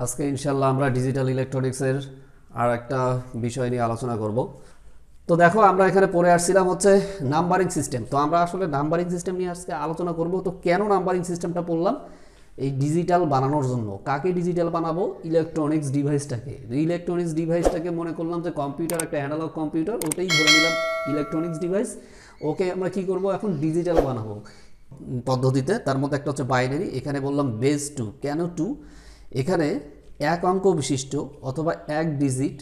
আজকে ইনশাল্লাহ আমরা ডিজিটাল ইলেকট্রনিক্সের আর একটা বিষয় নিয়ে আলোচনা করব। তো দেখো আমরা এখানে পড়ে আসছিলাম হচ্ছে নাম্বারিং সিস্টেম। তো আমরা আসলে নাম্বারিং সিস্টেম নিয়ে আজকে আলোচনা করব। তো কেন নাম্বারিং সিস্টেমটা পড়লাম? এই ডিজিটাল বানানোর জন্য। কাকে ডিজিটাল বানাবো? ইলেকট্রনিক্স ডিভাইসটাকে। ইলেকট্রনিক্স ডিভাইসটাকে মনে করলাম যে কম্পিউটার, একটা অ্যানালগ কম্পিউটার, ওটাই ধরে নিলাম ইলেকট্রনিক্স ডিভাইস। ওকে আমরা কি করব এখন? ডিজিটাল বানাবো পদ্ধতিতে। তার মধ্যে একটা হচ্ছে বাইনারি। এখানে বললাম বেস 2। কেন 2? এখানে এক অঙ্ক বিশিষ্ট অথবা এক ডিজিট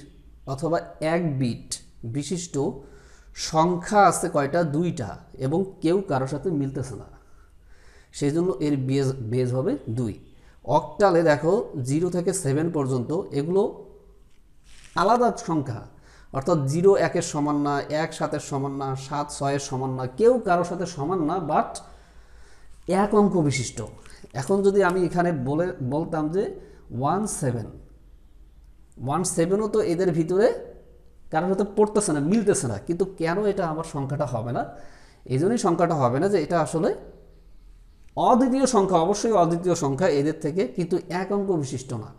অথবা এক বিট বিশিষ্ট সংখ্যা আছে কয়টা? 2টা, এবং কেউ কারোর সাথে মিলতেছে না, সেই জন্য এর বেজ হবে 2। অক্টালে দেখো 0 থেকে 7 পর্যন্ত এগুলো আলাদা সংখ্যা, অর্থাৎ 0 1-এর সমান না, 1 7-এর সমান না, 7 6-এর সমান না, কেউ কারোর সাথে সমান না, বাট এক অঙ্ক বিশিষ্ট। এখন যদি আমি এখানে বলতাম যে 1 7ও তো এদের ভিতরে কারোর সাথে পড়তেছে না, মিলতেছে না, কিন্তু কেন এটা আমার সংখ্যাটা হবে না? এই জন্যই সংখ্যাটা হবে না যে এটা আসলে অদ্বিতীয় সংখ্যা, অবশ্যই অদ্বিতীয় সংখ্যা এদের থেকে, কিন্তু এক অঙ্ক বিশিষ্ট না।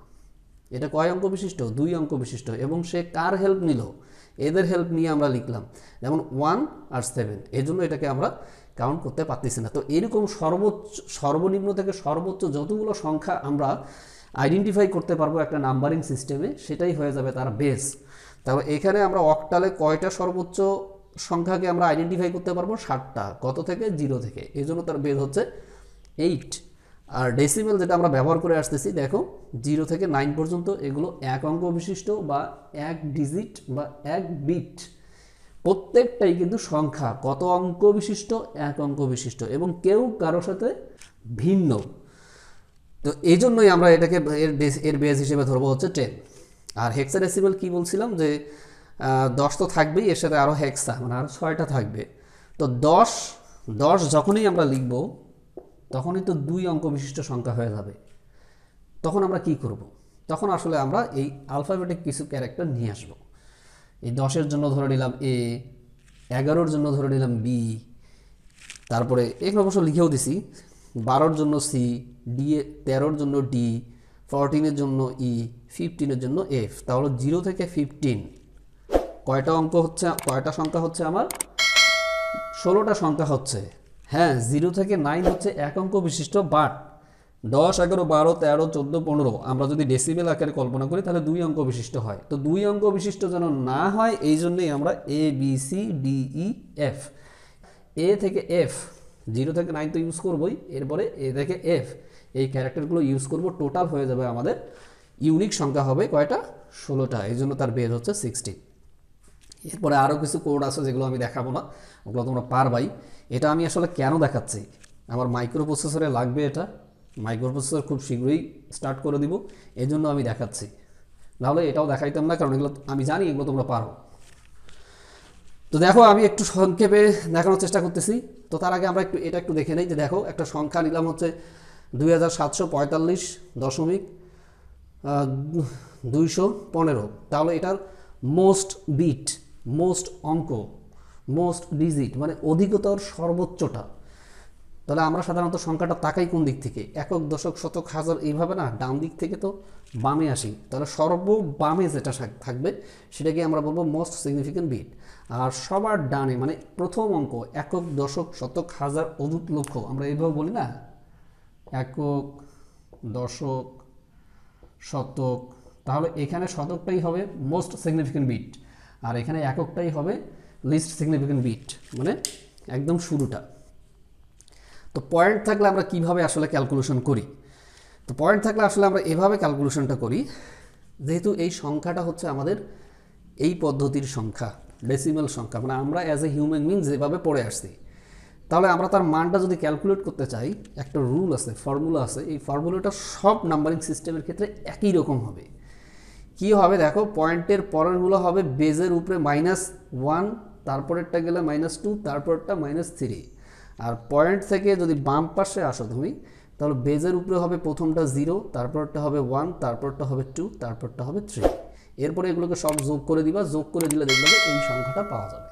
এটা কয় অঙ্ক বিশিষ্ট? 2 অঙ্ক বিশিষ্ট। এবং সে কার হেল্প নিল? এদের হেল্প নিয়ে আমরা লিখলাম, যেমন 1 আর 7। এই জন্য এটাকে আমরা কাউন্ট করতে পারতেছি না। তো এরকম সর্বনিম্ন থেকে সর্বোচ্চ যতগুলো সংখ্যা আমরা আইডেন্টিফাই করতে পারবো একটা নাম্বারিং সিস্টেমে, সেটাই হয়ে যাবে তার বেস। তারপর এখানে আমরা অক্টালে কয়টা সর্বোচ্চ সংখ্যাকে আমরা আইডেন্টিফাই করতে পারবো? 7টা। কত থেকে? 0 থেকে। এই জন্য তার বেস হচ্ছে 8। আর ডেসিমেল যেটা আমরা ব্যবহার করে আসতেছি, দেখো 0 থেকে 9 পর্যন্ত এগুলো এক অঙ্ক বিশিষ্ট বা এক ডিজিট বা এক বিট, প্রত্যেকটাই কিন্তু সংখ্যা। কত অঙ্ক বিশিষ্ট? এক অঙ্ক বিশিষ্ট, এবং কেউ কারোর সাথে ভিন্ন। তো এই জন্যই আমরা এটাকে এর বেস হিসেবে ধরবো হচ্ছে 10। আর হেক্সাডেসিমেল কি বলছিলাম যে 10 তো থাকবেই, এর সাথে আরও হেক্সা মানে আরও 6টা থাকবে। তো 10 যখনই আমরা লিখব তখনই তো 2 অঙ্ক বিশিষ্ট সংখ্যা হয়ে যাবে। তখন আমরা কি করব? তখন আসলে আমরা এই আলফাবেটিক কিছু ক্যারেক্টার নিয়ে আসব। এই 10-এর জন্য ধরে নিলাম এ, 11-র জন্য ধরে নিলাম বি, তারপরে এখানে অবশ্য লিখেও দিছি 12-র জন্য সি, 13-র জন্য ডি, 14-এর জন্য ই, 15-এর জন্য এফ। তাহলে 0 থেকে 15 কয়টা অঙ্ক হচ্ছে? কয়টা সংখ্যা হচ্ছে আমার? 16টা সংখ্যা হচ্ছে। হ্যাঁ, 0 থেকে 9 হচ্ছে এক অঙ্ক বিশিষ্ট, বাট 10 11 12 13 14 15 আমরা যদি ডেসিমেল আকারে কল্পনা করি তাহলে 2 অঙ্ক বিশিষ্ট হয়। তো 2 অঙ্ক বিশিষ্ট যেন না হয়, এই জন্যই আমরা A B C D E F, A থেকে এফ, 0 থেকে 9 তো ইউজ করবোই, এরপরে এ থেকে এফ এই ক্যারেক্টারগুলো ইউজ করব। টোটাল হয়ে যাবে আমাদের ইউনিক সংখ্যা হবে কয়টা? 16টা। এই জন্য তার বেজ হচ্ছে 16। এরপরে আরও কিছু কোড আছে যেগুলো আমি দেখাবো না, ওগুলো তোমরা পারবাই। এটা আমি আসলে কেন দেখাচ্ছি? আমার মাইক্রো প্রসেসরে লাগবে এটা। মাইক্রো প্রসেসর খুব শীঘ্রই স্টার্ট করে দিব, এই জন্য আমি দেখাচ্ছি। নাহলে এটাও দেখাইতাম না, কারণ এগুলো আমি জানি এগুলো তোমরা পারো। তো দেখো আমি একটু সংক্ষেপে দেখানোর চেষ্টা করতেছি। তো তার আগে আমরা এটা একটু দেখে নেই যে দেখো একটা সংখ্যা নিলাম হচ্ছে 2745.215। তাহলে এটার মোস্ট বিট, মোস্ট অঙ্ক, মোস্ট ডিজিট মানে অধিকতর সর্বোচ্চটা। তাহলে আমরা সাধারণত সংখ্যাটা তাকাই কোন দিক থেকে? একক, দশক, শতক, হাজার, এইভাবে না, ডান দিক থেকে তো বামে আসি। তাহলে সর্ববামে যেটা থাকবে সেটাকে আমরা বলবো মোস্ট সিগনিফিক্যান্ট বিট। আর সবার ডানে মানে প্রথম অঙ্ক, একক, দশক, শতক, হাজার, অযুত, লক্ষ, আমরা এইভাবে বলি না, একক, দশক, শতক। তাহলে এখানে শতকটাই হবে মোস্ট সিগনিফিক্যান্ট বিট, আর এখানে এককটাই হবে লিস্ট সিগনিফিক্যান্ট বিট, মানে একদম শুরুটা। তো পয়েন্ট থাকলে আমরা কিভাবে আসলে ক্যালকুলেশন করি? তো পয়েন্ট থাকলে আসলে আমরা এভাবে ক্যালকুলেশনটা করি, যেহেতু এই সংখ্যাটা হচ্ছে আমাদের এই পদ্ধতির সংখ্যা, ডেসিমাল সংখ্যা, মানে আমরা অ্যাজ এ হিউম্যান বিং যেভাবে পড়ে আসছি, তাহলে আমরা তার মানটা যদি ক্যালকুলেট করতে চাই, একটা রুল আছে, ফর্মুলা আছে। এই ফর্মুলাটা সব নাম্বারিং সিস্টেমের ক্ষেত্রে একই রকম হবে। কি হবে দেখো, পয়েন্টের পরেরগুলো হবে বেজের উপরে -1, তারপরেরটা গেলে -2, তারপরেরটা -3। আর পয়েন্ট থেকে যদি বাম পাশে আসো তুমি, তাহলে বেজের উপরে হবে প্রথমটা 0, তারপরটা হবে 1, তারপরটা হবে 2, তারপরটা হবে 3। এরপরে এগুলোকে সব যোগ করে দিবা, যোগ করে দিলে দেখবে যে এই সংখ্যাটা পাওয়া যাবে।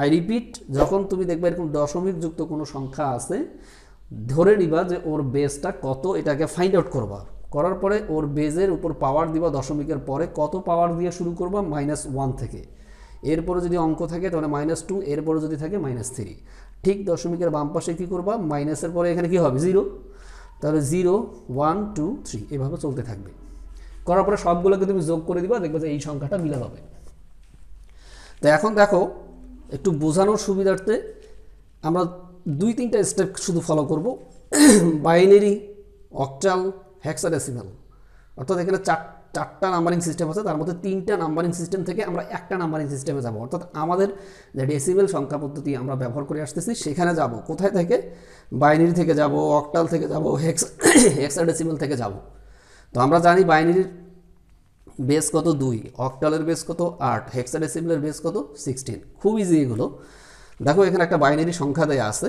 আই রিপিট, যখন তুমি দেখবে এরকম দশমিক যুক্ত কোনো সংখ্যা আছে, ধরে নিবা যে ওর বেসটা কত, এটাকে ফাইন্ড আউট করবা। করার পরে ওর বেজের উপর পাওয়ার দিবা দশমিকের পরে, কত পাওয়ার দিয়ে শুরু করবা -1 থেকে, এরপরে যদি অঙ্ক থাকে তাহলে -2, এরপরে যদি থাকে -3। ঠিক দশমিকের বাম পাশে কী করবা, মাইনাসের পরে এখানে কী হবে 0, তাহলে 0 1 2 3 এভাবে চলতে থাকবে। করার পরে সবগুলোকে তুমি যোগ করে দিবা, দেখবে যে এই সংখ্যাটা মিলে যাবে। তো এখন দেখো একটু বোঝানোর সুবিধার্থে আমরা 2-3টা স্টেপ শুধু ফলো করব। বাইনারি, অক্টাল, হেক্সাডেসিমাল, অর্থাৎ এখানে চারটা নাম্বারিং সিস্টেম আছে, তার মধ্যে 3টা নাম্বারিং সিস্টেম থেকে আমরা একটা নাম্বারিং সিস্টেমে যাব, অর্থাৎ আমাদের যে ডেসিমেল সংখ্যা পদ্ধতি আমরা ব্যবহার করে আসতেছি সেখানে যাব। কোথায় থেকে? বাইনারি থেকে যাব, অক্টাল থেকে যাব, হেক্সাডেসিমাল থেকে যাব। তো আমরা জানি বাইনারির বেস কত 2, অক্টালের বেস কত 8, হেক্সাডেসিমালের বেস কত 16। খুব ইজি এগুলো। দেখো এখানে একটা বাইনারি সংখ্যা দেয়া আছে,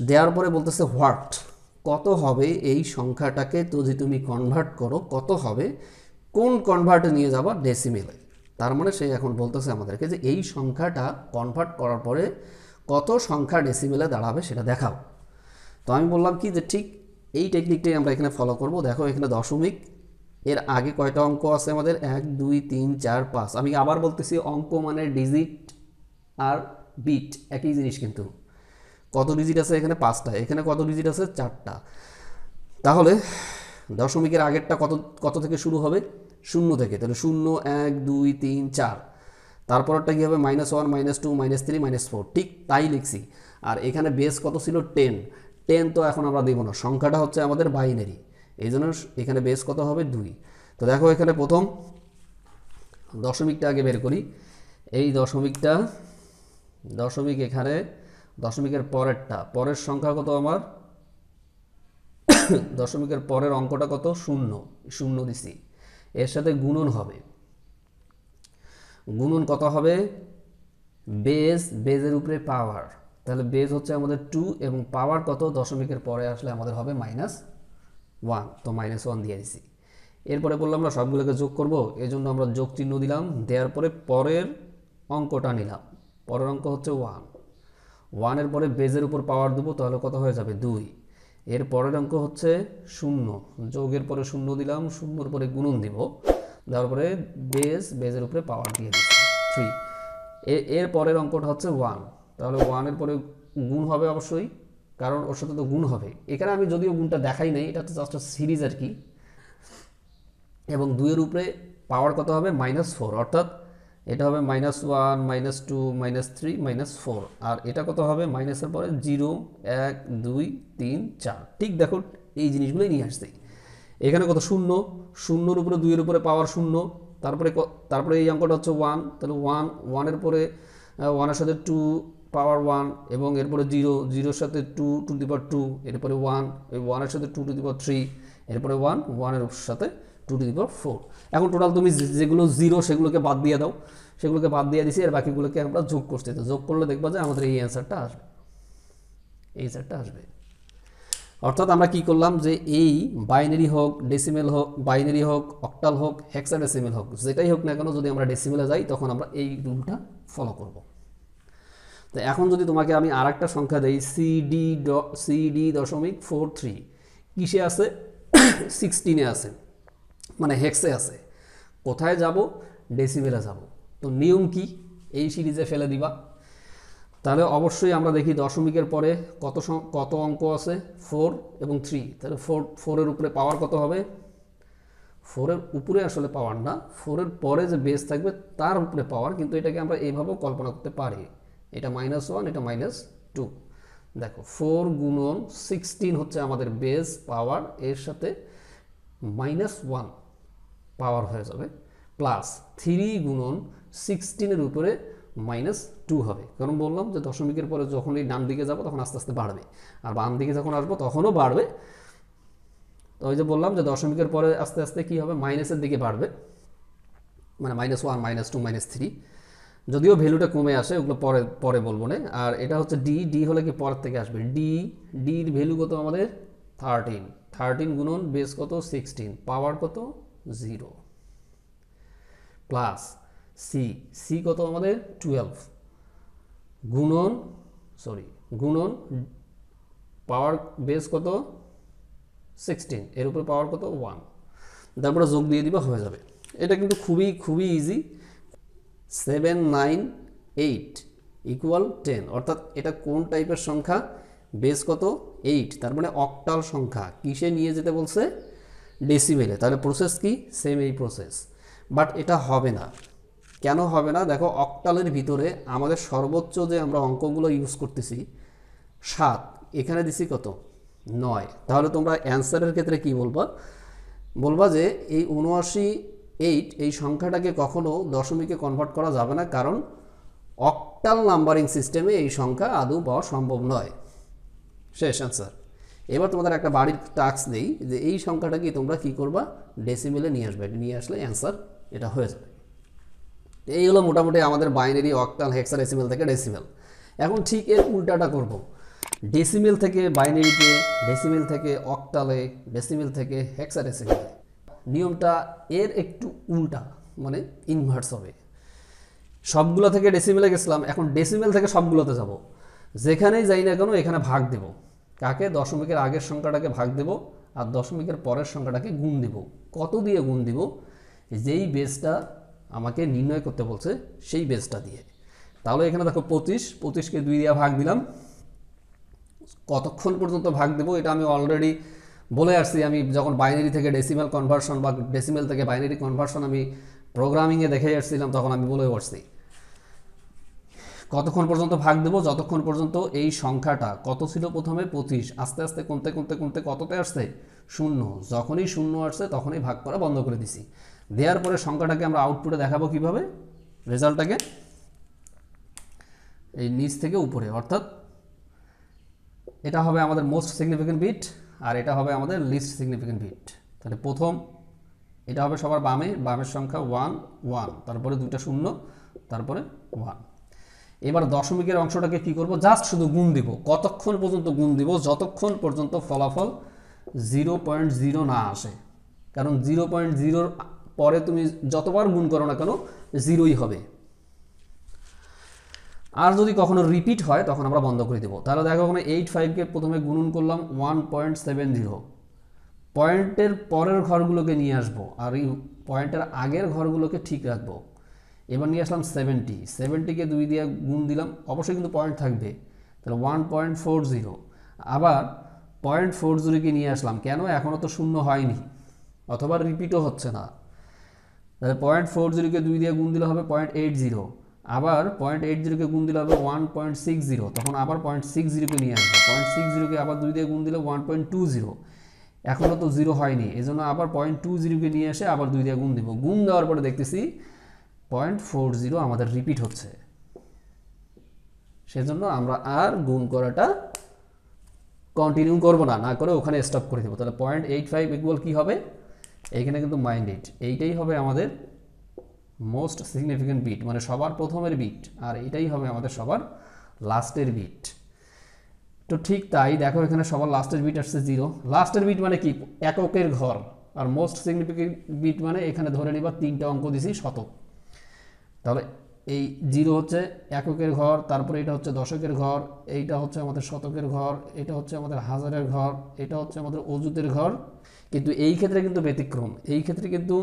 দেওয়ার পরে বলতেছে হোয়াট, কত হবে এই সংখ্যাটাকে যদি তুমি কনভার্ট করো, কত হবে, কোন কনভার্টে নিয়ে যাবা, ডেসিমেলে। তার মানে সে এখন বলতেছে আমাদেরকে যে এই সংখ্যাটা কনভার্ট করার পরে কত সংখ্যা ডেসিমেলে দাঁড়াবে সেটা দেখাও। তো আমি বললাম কি যে ঠিক এই টেকনিকটাই আমরা এখানে ফলো করব। দেখো এখানে দশমিক, এর আগে কয়টা অঙ্ক আছে আমাদের, 1 2 3 4 5। আমি আবার বলতেছি অঙ্ক মানে ডিজিট আর বিট একই জিনিস, কিন্তু কত ডিজিট আছে এখানে 5টা, এখানে কত ডিজিট আছে 4টা। তাহলে দশমিকের আগেরটা কত থেকে শুরু হবে, 0 থেকে, তাহলে 0 1 2 3 4। তারপরটা কী হবে, -1 -2 -3 -4, ঠিক তাই লিখছি। আর এখানে বেস কত ছিল, 10 তো এখন আমরা দেবো না, সংখ্যাটা হচ্ছে আমাদের বাইনারি, এই জন্য এখানে বেস কত হবে 2। তো দেখো এখানে প্রথম দশমিকটা আগে বের করি। এই দশমিক এখানে, দশমিকের পরেরটা, পরের সংখ্যা কত আমার, দশমিকের পরের অঙ্কটা কত, 0 দিছি। এর সাথে গুণন হবে, গুণন কত হবে, বেজের উপরে পাওয়ার, তাহলে বেজ হচ্ছে আমাদের 2 এবং পাওয়ার কত, দশমিকের পরে আসলে আমাদের হবে -1, তো -1 দিয়ে দিছি। এরপরে বললাম আমরা সবগুলোকে যোগ করব, এই জন্য আমরা যোগ চিহ্ন দিলাম, দেওয়ার পরে পরের অঙ্কটা নিলাম, পরের অঙ্ক হচ্ছে 1 এর পরে বেজের উপর পাওয়ার দেবো, তাহলে কত হয়ে যাবে 2। এর পরের অঙ্ক হচ্ছে 0, যোগের পরে 0 দিলাম, 0-এর পরে গুণন দিব, দেওয়ার পরে বেজের উপরে পাওয়ার দিয়ে দিচ্ছি 3। এর পরের অঙ্কটা হচ্ছে 1, তাহলে 1-এর পরে গুণ হবে অবশ্যই, কারণ ওর সাথে তো গুণ হবে। এখানে আমি যদিও গুণটা দেখাই নাই, এটা তো জাস্ট সিরিজ আর কি। এবং 2-এর উপরে পাওয়ার কত হবে, -4, অর্থাৎ এটা হবে -1 -2 -3 -4। আর এটা কত হবে, মাইনাসের পরে 0 1 2 3 4। ঠিক দেখো এই জিনিসগুলোই নিয়ে আসছি। এখানে কত, 0-এর উপরে 2-এর উপরে পাওয়ার 0, তারপরে এই অঙ্কটা হচ্ছে 1, তাহলে 1-এর পরে 1-এর সাথে 2 পাওয়ার 1, এবং এরপরে 0-এর সাথে 2 টু দি পাওয়ার 2, এরপরে 1, এই 1-এর সাথে 2 টু দি পাওয়ার 3, এরপরে 1-এর সাথে 2 টু দি পাওয়ার 4। এখন টোটাল তুমি যেগুলো 0 সেগুলোকে বাদ দিয়ে দাও, সেগুলোকে বাদ দিয়ে দিছি, আর বাকিগুলোকে আমরা যোগ করতে, তো যোগ করলে দেখবা যে আমাদের এই অ্যান্সারটা আসবে, এই অ্যান্সারটা আসবে। অর্থাৎ আমরা কি করলাম, যে এই বাইনারি হোক, ডেসিমেল হোক, বাইনারি হোক, অক্টাল হোক, হেক্সাডেসিমেল হোক, যেটাই হোক না কেন, যদি আমরা ডেসিমেলে যাই তখন আমরা এই রুলটা ফলো করব। তো এখন যদি তোমাকে আমি আর একটা সংখ্যা দেই, CD.43, কিসে আছে, 16-এ আছে, মানে হেক্সে আছে। কোথায় যাব, ডেসিমেলে যাব। তো নিয়ম কি, এই সিরিজে ফেলে দিবা। তাহলে অবশ্যই আমরা দেখি দশমিকের পরে কত অঙ্ক আছে, 4 এবং 3, তাহলে 4-এর উপরে পাওয়ার কত হবে, 4-এর উপরে আসলে পাওয়ার না, 4-এর পরে যে বেস থাকবে তার উপরে পাওয়ার, কিন্তু এটাকে আমরা এইভাবেও কল্পনা করতে পারি, এটা -1, এটা -2। দেখো 4 গুণন 16 হচ্ছে আমাদের বেস পাওয়ার, এর সাথে -1 পাওয়ার হয়ে যাবে, প্লাস 3 গুণন 16-এর উপরে -2 হবে। কারণ বললাম যে দশমিকের পরে যখনই ডান দিকে যাব তখন আস্তে আস্তে বাড়বে, আর বাম দিকে যখন আসবো তখনও বাড়বে। তো ওই যে বললাম যে দশমিকের পরে আস্তে আস্তে কি হবে, মাইনাসের দিকে বাড়বে, মানে -1 -2 -3। যদিও ভ্যালুটা কমে আসে, ওগুলো পরে বলবো না। আর এটা হচ্ছে ডি হলে কি পরের থেকে আসবে, ডির ভ্যালু কত আমাদের 13 গুণন বেস কত 16, পাওয়ার কত 0, প্লাস সি কত আমাদের 12, গুণন পাওয়ার বেস কত 16, এর উপরে পাওয়ার কত 1, তারপরে যোগ দিয়ে দিবা হয়ে যাবে। এটা কিন্তু খুবই খুবই ইজি। 7 9 8 ইকুয়াল 10, অর্থাৎ এটা কোন টাইপের সংখ্যা, বেস কত 8, তার মানে অক্টাল সংখ্যা। কিসে নিয়ে যেতে বলছে, ডেসিমেলে। তাহলে প্রসেস কি, সেম এই প্রসেস, বাট এটা হবে না। কেন হবে না, দেখো অক্টালের ভিতরে আমাদের সর্বোচ্চ যে আমরা অঙ্কগুলো ইউজ করতেছি 7, এখানে দিছি কত 9। তাহলে তোমরা অ্যান্সারের ক্ষেত্রে কি বলবা, বলবা যে এই 79 এই সংখ্যাটাকে কখনো দশমিকে কনভার্ট করা যাবে না, কারণ অক্টাল নাম্বারিং সিস্টেমে এই সংখ্যা আদৌ পাওয়া সম্ভব নয়। শেষ অ্যান্সার। এবার তোমাদের একটা বাড়ির টাস্ক দেই যে এই সংখ্যাটাকে তোমরা কি করবা, ডেসিমেলে নিয়ে আসবে, নিয়ে আসলে অ্যান্সার এটা হয়ে যাবে। এই হলো মোটামুটি আমাদের বাইনারি, অক্টাল, হেক্সাডেসিমেল থেকে ডেসিমেল। এখন ঠিক এর উল্টাটা করব, ডেসিমেল থেকে বাইনারিতে, ডেসিমেল থেকে অক্টালে, ডেসিমেল থেকে হেক্সাডেসিমেলে। নিয়মটা এর একটু উল্টা, মানে ইনভার্স হবে। সবগুলো থেকে ডেসিমেলে গেছিলাম, এখন ডেসিমেল থেকে সবগুলোতে যাব। যেখানেই যাই না কেন এখানে ভাগ দেব, কাকে, দশমিকের আগের সংখ্যাটাকে ভাগ দেব, আর দশমিকের পরের সংখ্যাটাকে গুণ দেব। কত দিয়ে গুণ দিব, যেই বেসটা আমাকে নির্ণয় করতে বলছে সেই বেসটা দিয়ে। তাহলে এখানে দেখো 25কে 2 দিয়ে ভাগ দিলাম। কতক্ষণ পর্যন্ত ভাগ দেব এটা আমি অলরেডি বলে আসছি। আমি যখন বাইনারি থেকে ডেসিমেল কনভার্সন বা ডেসিমেল থেকে বাইনারি কনভার্সন আমি প্রোগ্রামিংয়ে দেখে আসছিলাম, তখন আমি বলে আসছি কতক্ষণ পর্যন্ত ভাগ দেব, যতক্ষণ পর্যন্ত এই সংখ্যাটা কত ছিল প্রথমে 25, আস্তে আস্তে কমতে কমতে কমতে কততে আসছে 0। যখনই 0 আসছে তখনই ভাগ করা বন্ধ করে দিছি। দেওয়ার পরে সংখ্যাটাকে আমরা আউটপুটে দেখাবো কিভাবে, রেজাল্টটাকে এই নিচ থেকে উপরে, অর্থাৎ এটা হবে আমাদের মোস্ট সিগনিফিকেন্ট বিট আর এটা হবে আমাদের লিস্ট সিগনিফিকেন্ট বিট। তাহলে প্রথম এটা হবে সবার বামে, বামের সংখ্যা 1 1, তারপরে 2টা 0, তারপরে 1। এবার দশমিকের অংশটাকে কি করব, জাস্ট শুধু গুণ দিব। কতক্ষণ পর্যন্ত গুণ দিব, যতক্ষণ পর্যন্ত ফলাফল 0.0 না আসে, কারণ 0.0 পরে তুমি যতবার গুণ করো না কেন 0ই হবে। আর যদি কখনো রিপিট হয় তখন আমরা বন্ধ করে দেব। তাহলে দেখো ওখানে 85কে প্রথমে গুণন করলাম 1.70, পয়েন্টের পরের ঘরগুলোকে নিয়ে আসবো আর এই পয়েন্টের আগের ঘরগুলোকে ঠিক রাখবো। এবার নিয়ে আসলাম 70কে 2 দিয়ে গুণ দিলাম, অবশ্যই কিন্তু পয়েন্ট থাকবে, তাহলে 1.40। আবার 0.40কে নিয়ে আসলাম, কেন, এখনও তো 0 হয়নি অথবা রিপিটও হচ্ছে না। তাহলে 0.40কে 2 দিয়ে গুণ দিলে হবে 0.80, আবার 0.80কে গুণ দিলে হবে 1.60, তখন আবার 0.60কে নিয়ে আসবো, 0.60কে আবার 2 দিয়ে গুণ দিলে 1.20, এখনও তো 0 হয়নি, এজন্য আবার 0.20কে নিয়ে এসে আবার 2 দিয়ে গুণ দিব। গুণ দেওয়ার পরে দেখতেছি 0.40 আমাদের রিপিট হচ্ছে, সেজন্য আমরা আর গুণ করাটা কন্টিনিউ করব না, না করে ওখানে স্টপ করে দেবো। তাহলে 0.85 ইকুয়াল কী হবে, এইখানে কিন্তু -8, এইটাই হবে আমাদের মোস্ট সিগনিফিকেন্ট বিট, মানে সবার প্রথমের বিট, আর এটাই হবে আমাদের সবার লাস্টের বিট। তো ঠিক তাই দেখো এখানে সবার লাস্টের বিট আসছে 0। লাস্টের বিট মানে কি, এককের ঘর, আর মোস্ট সিগনিফিকেন্ট বিট মানে এখানে ধরে নিবা 3টা অঙ্ক দিছি শতক। তাহলে এই 0 হচ্ছে এককের ঘর, তারপরে এটা হচ্ছে দশকের ঘর, এইটা হচ্ছে আমাদের শতকের ঘর, এটা হচ্ছে আমাদের হাজারের ঘর, এটা হচ্ছে আমাদের অযুতের ঘর। কিন্তু এই ক্ষেত্রে কিন্তু ব্যতিক্রম, এই ক্ষেত্রে কিন্তু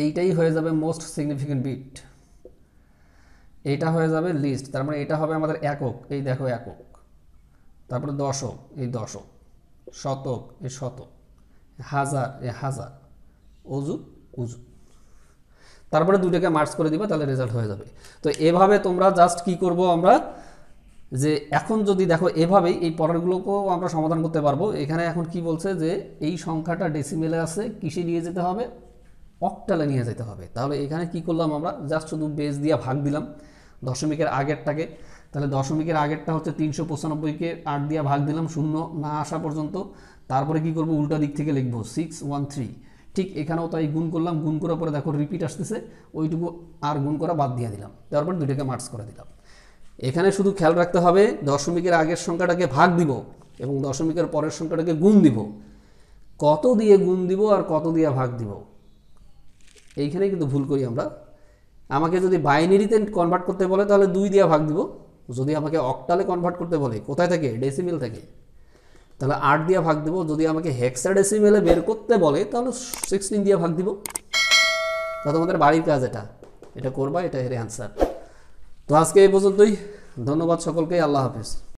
এইটাই হয়ে যাবে মোস্ট সিগনিফিকেন্ট বিট, এটা হয়ে যাবে লিস্ট, তার মানে এটা হবে আমাদের একক, এই দেখো একক, তারপরে দশক, এই দশক, শতক, এই শতক, হাজার, এই হাজার, অযুত, অযুত। তারপরে দুটোকে মার্চ করে দিবা, তাহলে রেজাল্ট হয়ে যাবে। তো এভাবে তোমরা জাস্ট কি করব আমরা, যে এখন যদি দেখো এভাবেই এই পরেরগুলোকেও আমরা সমাধান করতে পারবো। এখানে এখন কি বলছে যে এই সংখ্যাটা ডেসিমেলে আছে, কিসে নিয়ে যেতে হবে, অক্টালে নিয়ে যেতে হবে। তাহলে এখানে কি করলাম আমরা, জাস্ট শুধু বেস দিয়ে ভাগ দিলাম দশমিকের আগেরটাকে। তাহলে দশমিকের আগেরটা হচ্ছে 395কে 8 দিয়ে ভাগ দিলাম 0 না আসা পর্যন্ত। তারপরে কি করব, উল্টা দিক থেকে লিখবো 613। ঠিক এখানেও তাই গুণ করলাম, গুণ করার পরে দেখো রিপিট আসতেছে, ওইটুকু আর গুণ করা বাদ দিয়ে দিলাম, তারপর দুটোকে মার্চ করে দিলাম। এখানে শুধু খেয়াল রাখতে হবে দশমিকের আগের সংখ্যাটাকে ভাগ দিব এবং দশমিকের পরের সংখ্যাটাকে গুণ দিব। কত দিয়ে গুণ দিব আর কত দিয়ে ভাগ দিব, এইখানেই কিন্তু ভুল করি আমরা। আমাকে যদি বাইনারিতে কনভার্ট করতে বলে তাহলে 2 দিয়ে ভাগ দিব, যদি আমাকে অক্টালে কনভার্ট করতে বলে কোথায় থেকে, ডেসিমেল থেকে, তাহলে 8 দিয়ে ভাগ দিব। যদি আমাকে হেক্সাডেসিমেলে বের করতে বলে তাহলে 16 দিয়ে ভাগ দিব। তা তোমাদের বাড়ির কাজ এটা করবা, এটা এর অ্যান্সার। তো আজকে এই পর্যন্তই। ধন্যবাদ সকলকে, আল্লাহ হাফেজ।